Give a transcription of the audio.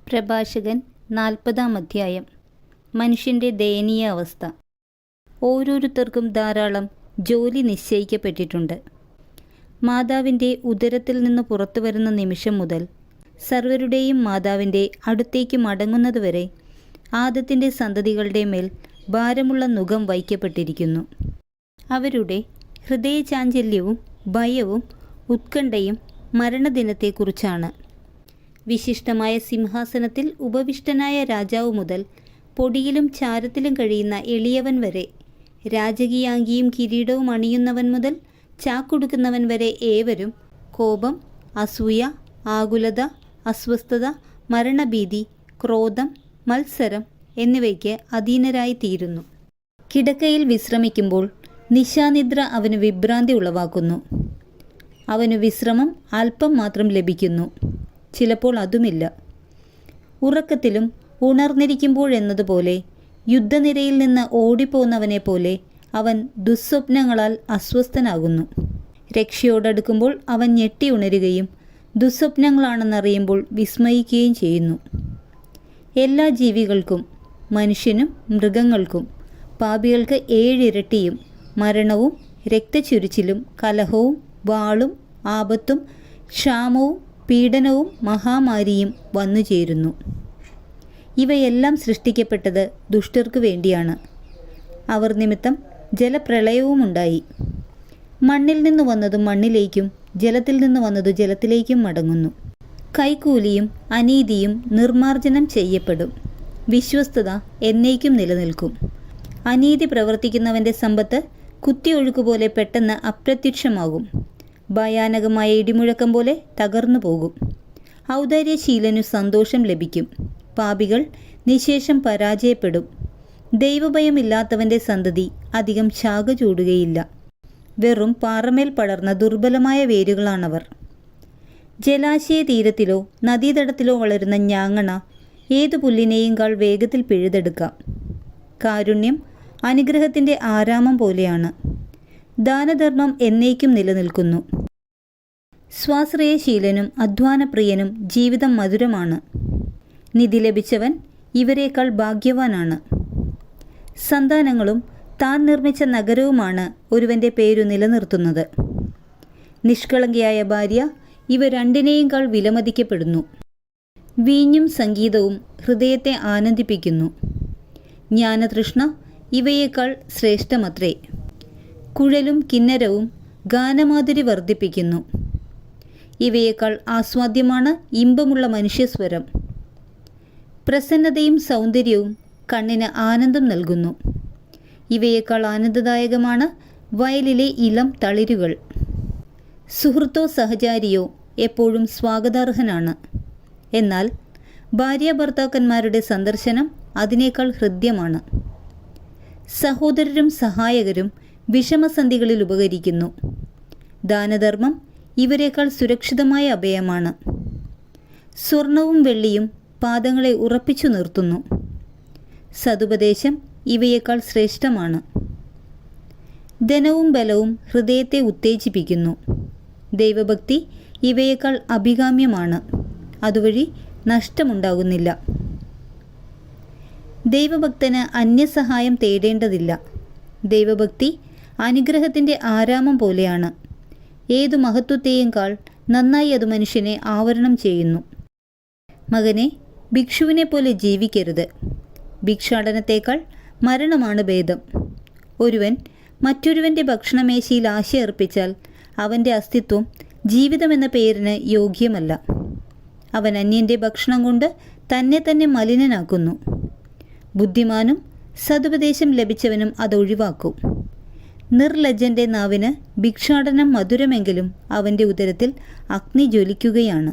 പ്രഭാഷകൻ 40-ാം അധ്യായം. മനുഷ്യൻ്റെ ദയനീയ അവസ്ഥ. ഓരോരുത്തർക്കും ധാരാളം ജോലി നിശ്ചയിക്കപ്പെട്ടിട്ടുണ്ട്. മാതാവിൻ്റെ ഉദരത്തിൽ നിന്ന് പുറത്തു വരുന്ന നിമിഷം മുതൽ സർവരുടെയും മാതാവിൻ്റെ അടുത്തേക്ക് മടങ്ങുന്നതുവരെ ആദത്തിൻ്റെ സന്തതികളുടെ മേൽ ഭാരമുള്ള നുകം വയ്ക്കപ്പെട്ടിരിക്കുന്നു. അവരുടെ ഹൃദയചാഞ്ചല്യവും ഭയവും ഉത്കണ്ഠയും മരണദിനത്തെക്കുറിച്ചാണ്. വിശിഷ്ടമായ സിംഹാസനത്തിൽ ഉപവിഷ്ടനായ രാജാവ് മുതൽ പൊടിയിലും ചാരത്തിലും കഴിയുന്ന എളിയവൻ വരെ, രാജകീയാംഗിയും കിരീടവും അണിയുന്നവൻ മുതൽ ചാക്കുടുക്കുന്നവൻ വരെ ഏവരും കോപം, അസൂയ, ആകുലത, അസ്വസ്ഥത, മരണഭീതി, ക്രോധം, മത്സരം എന്നിവയ്ക്ക് അധീനരായി തീരുന്നു. കിടക്കയിൽ വിശ്രമിക്കുമ്പോൾ നിശാനിദ്ര അവന് വിഭ്രാന്തി ഉളവാക്കുന്നു. അവന് വിശ്രമം അല്പം മാത്രം ലഭിക്കുന്നു, ചിലപ്പോൾ അതുമില്ല. ഉറക്കത്തിലും ഉണർന്നിരിക്കുമ്പോഴെന്നതുപോലെ യുദ്ധനിരയിൽ നിന്ന് ഓടിപ്പോകുന്നവനെ പോലെ അവൻ ദുസ്വപ്നങ്ങളാൽ അസ്വസ്ഥനാകുന്നു. രക്ഷയോടടുക്കുമ്പോൾ അവൻ ഞെട്ടി ഉണരുകയും ദുസ്വപ്നങ്ങളാണെന്നറിയുമ്പോൾ വിസ്മയിക്കുകയും ചെയ്യുന്നു. എല്ലാ ജീവികൾക്കും, മനുഷ്യനും മൃഗങ്ങൾക്കും, പാപികൾക്ക് 7 ഇരട്ടിയും മരണവും രക്തച്ചൊരിച്ചിലും കലഹവും വാളും ആപത്തും ക്ഷാമവും പീഡനവും മഹാമാരിയും വന്നുചേരുന്നു. ഇവയെല്ലാം സൃഷ്ടിക്കപ്പെട്ടത് ദുഷ്ടർക്കു വേണ്ടിയാണ്. അവർ നിമിത്തം ജലപ്രളയവുമുണ്ടായി. മണ്ണിൽ നിന്ന് വന്നതും മണ്ണിലേക്കും ജലത്തിൽ നിന്ന് വന്നതു ജലത്തിലേക്കും മടങ്ങുന്നു. കൈക്കൂലിയും അനീതിയും നിർമ്മാർജ്ജനം ചെയ്യപ്പെടും. വിശ്വസ്തത എന്നേക്കും നിലനിൽക്കും. അനീതി പ്രവർത്തിക്കുന്നവൻ്റെ സമ്പത്ത് കുത്തിയൊഴുക്കുപോലെ പെട്ടെന്ന് അപ്രത്യക്ഷമാകും. ഭയാനകമായ ഇടിമുഴക്കം പോലെ തകർന്നു പോകും. ഔദാര്യശീലനു സന്തോഷം ലഭിക്കും. പാപികൾ നിശേഷം പരാജയപ്പെടും. ദൈവഭയമില്ലാത്തവൻ്റെ സന്തതി അധികം ശാഖ ചൂടുകയില്ല. വെറും പാറമേൽ പടർന്ന ദുർബലമായ വേരുകളാണവർ. ജലാശയ തീരത്തിലോ നദീതടത്തിലോ വളരുന്ന ഞാങ്ങണ ഏതു പുല്ലിനെയുംകാൾ വേഗത്തിൽ പിഴുതെടുക്കാം. കാരുണ്യം അനുഗ്രഹത്തിൻ്റെ ആരാമം പോലെയാണ്. ദാനധർമ്മം എന്നേക്കും നിലനിൽക്കുന്നു. സ്വാശ്രയശീലനും അധ്വാനപ്രിയനും ജീവിതം മധുരമാണ്. നിധി ലഭിച്ചവൻ ഇവരേക്കാൾ ഭാഗ്യവാനാണ്. സന്താനങ്ങളും താൻ നിർമ്മിച്ച നഗരവുമാണ് ഒരുവൻ്റെ പേരു നിലനിർത്തുന്നത്. നിഷ്കളങ്കയായ ഭാര്യ ഇവ രണ്ടിനേയുംകാൾ വിലമതിക്കപ്പെടുന്നു. വീഞ്ഞും സംഗീതവും ഹൃദയത്തെ ആനന്ദിപ്പിക്കുന്നു. ജ്ഞാനതൃഷ്ണ ഇവയേക്കാൾ ശ്രേഷ്ഠമത്രേ. കുഴലും കിന്നരവും ഗാനമാധുരി വർദ്ധിപ്പിക്കുന്നു. ഇവയേക്കാൾ ആസ്വാദ്യമാണ് ഇമ്പമുള്ള മനുഷ്യസ്വരം. പ്രസന്നതയും സൗന്ദര്യവും കണ്ണിന് ആനന്ദം നൽകുന്നു. ഇവയേക്കാൾ ആനന്ദദായകമാണ് വയലിലെ ഇളം തളിരുകൾ. സുഹൃത്തോ സഹചാരിയോ എപ്പോഴും സ്വാഗതാർഹനാണ്. എന്നാൽ ഭാര്യാഭർത്താക്കന്മാരുടെ സന്ദർശനം അതിനേക്കാൾ ഹൃദ്യമാണ്. സഹോദരരും സഹായകരും വിഷമസന്ധികളിൽ ഉപകരിക്കുന്നു. ദാനധർമ്മം ഇവരേക്കാൾ സുരക്ഷിതമായ അഭയമാണ്. സ്വർണവും വെള്ളിയും പാദങ്ങളെ ഉറപ്പിച്ചു നിർത്തുന്നു. സതുപദേശം ഇവയേക്കാൾ ശ്രേഷ്ഠമാണ്. ധനവും ബലവും ഹൃദയത്തെ ഉത്തേജിപ്പിക്കുന്നു. ദൈവഭക്തി ഇവയേക്കാൾ അഭികാമ്യമാണ്. അതുവഴി നഷ്ടമുണ്ടാകുന്നില്ല. ദൈവഭക്തന് അന്യസഹായം തേടേണ്ടതില്ല. ദൈവഭക്തി അനുഗ്രഹത്തിൻ്റെ ആരാമം പോലെയാണ്. ഏതു മഹത്വത്തെയുംകാൾ നന്നായി അത് മനുഷ്യനെ ആവരണം ചെയ്യുന്നു. മകനെ, ഭിക്ഷുവിനെ പോലെ ജീവിക്കരുത്. ഭിക്ഷാടനത്തേക്കാൾ മരണമാണ് ഭേദം. ഒരുവൻ മറ്റൊരുവൻ്റെ ഭക്ഷണമേശയിൽ ആശയർപ്പിച്ചാൽ അവൻ്റെ അസ്തിത്വം ജീവിതമെന്ന പേരിന് യോഗ്യമല്ല. അവൻ അന്യൻ്റെ ഭക്ഷണം കൊണ്ട് തന്നെ തന്നെ മലിനനാക്കുന്നു. ബുദ്ധിമാനും സതുപദേശം ലഭിച്ചവനും അതൊഴിവാക്കും. നിർലജ്ജൻ്റെ നാവിന് ഭിക്ഷാടനം മധുരമെങ്കിലും അവൻ്റെ ഉദരത്തിൽ അഗ്നി ജ്വലിക്കുകയാണ്.